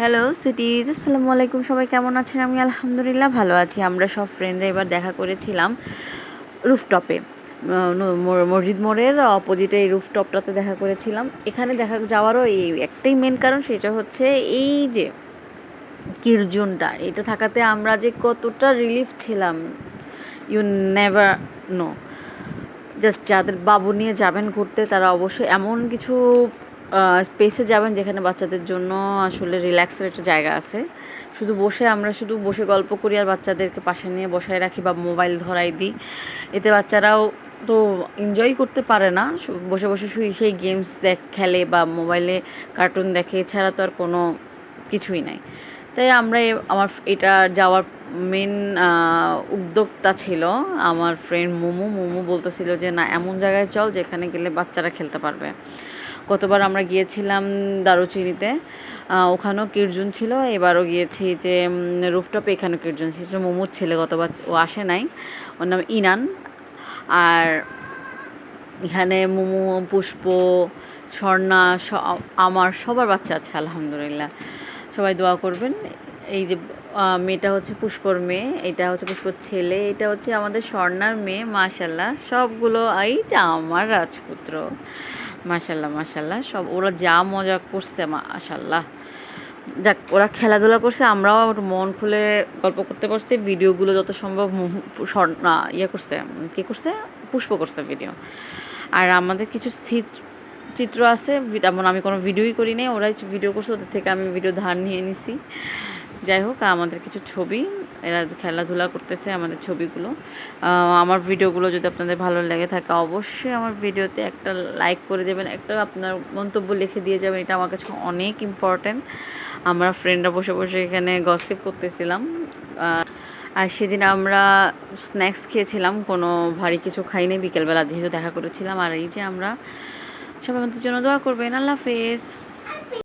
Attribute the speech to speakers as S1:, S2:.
S1: Hello সিটিজ, আসসালামু আলাইকুম। সবাই কেমন আছেন? আমি আলহামদুলিল্লাহ ভালো আছি। আমরা সব ফ্রেন্ডরা এবার দেখা করেছিলাম রুফটপে, মসজিদ মোড়ের অপোজিটে এই রুফটপটাতে দেখা করেছিলাম। এখানে দেখা যাওয়ারও এই একটাই মেন কারণ, সেটা হচ্ছে এই যে কিরজুনটা, এটা থাকাতে আমরা যে কতটা রিলিফ ছিলাম, ইউ নেভার নো। জাস্ট যাদের বাবু নিয়ে যাবেন ঘুরতে, তারা অবশ্যই এমন কিছু স্পেসে যাবেন যেখানে বাচ্চাদের জন্য আসলে রিল্যাক্সের একটা জায়গা আছে। আমরা শুধু বসে গল্প করি আর বাচ্চাদেরকে পাশে নিয়ে বসায় রাখি বা মোবাইল ধরাই দিই। এতে বাচ্চারাও তো এনজয় করতে পারে না, বসে বসে সেই গেমস খেলে বা মোবাইলে কার্টুন দেখে, এছাড়া তো আর কোনো কিছুই নাই। তাই আমরা আমার এটা যাওয়ার মেন উদ্যোক্তা ছিল আমার ফ্রেন্ড মুমু বলতেছিল যে না, এমন জায়গায় চল যেখানে গেলে বাচ্চারা খেলতে পারবে। গতবার আমরা গিয়েছিলাম দারুচিনিতে, ওখানেও কিরজুন ছিল। এবারও গিয়েছি যে রুফটপে, এখানেও কিরজুন ছিল। মুমুর ছেলে গতবার ও আসে নাই, ওর নাম ইনান। আর এখানে মুমু, পুষ্প, স্বর্ণা, আমার সবার বাচ্চা আছে আলহামদুলিল্লাহ। সবাই দোয়া করবেন। এই যে মেয়েটা হচ্ছে পুষ্পর মেয়ে, এটা হচ্ছে পুষ্পর ছেলে, এটা হচ্ছে আমাদের স্বর্ণার মেয়ে। মাশাল্লাহ সবগুলো, এইটা আমার রাজপুত্র। মাশাল্লাহ মাশাল্লাহ, সব ওরা যা মজা করছে মাশাল্লাহ। যাক, ওরা খেলাধুলা করছে, আমরাও মন খুলে গল্প করতে পারছি। ভিডিওগুলো যত সম্ভব স্বর্ণা করছে, কী করছে, পুষ্প করছে ভিডিও। আর আমাদের কিছু স্থির চিত্র আছে, তেমন আমি কোনো ভিডিওই করি নাই, ওরাই ভিডিও করছে, ওদের থেকে আমি ভিডিও ধার নিয়ে নিছি। যাই হোক, আমাদের কিছু ছবি, এরা খেলাধুলা করতেছে আমাদের ছবিগুলো। আমার ভিডিওগুলো যদি আপনাদের ভালো লেগে থাকে, অবশ্যই আমার ভিডিওতে একটা লাইক করে দেবেন, একটা আপনার মন্তব্য লিখে দিয়ে যাবেন, এটা আমার কাছে অনেক ইম্পর্ট্যান্ট। আমরা ফ্রেন্ডরা বসে বসে এখানে গসিপ করতেছিলাম। আর সেদিন আমরা স্ন্যাক্স খেয়েছিলাম, কোনো ভারী কিছু খাইনি, বিকেলবেলা যেহেতু দেখা করেছিলাম। আর এই যে আমরা, সবাই আমাদের জন্য দোয়া করবেন। আল্লাহ হাফেজ।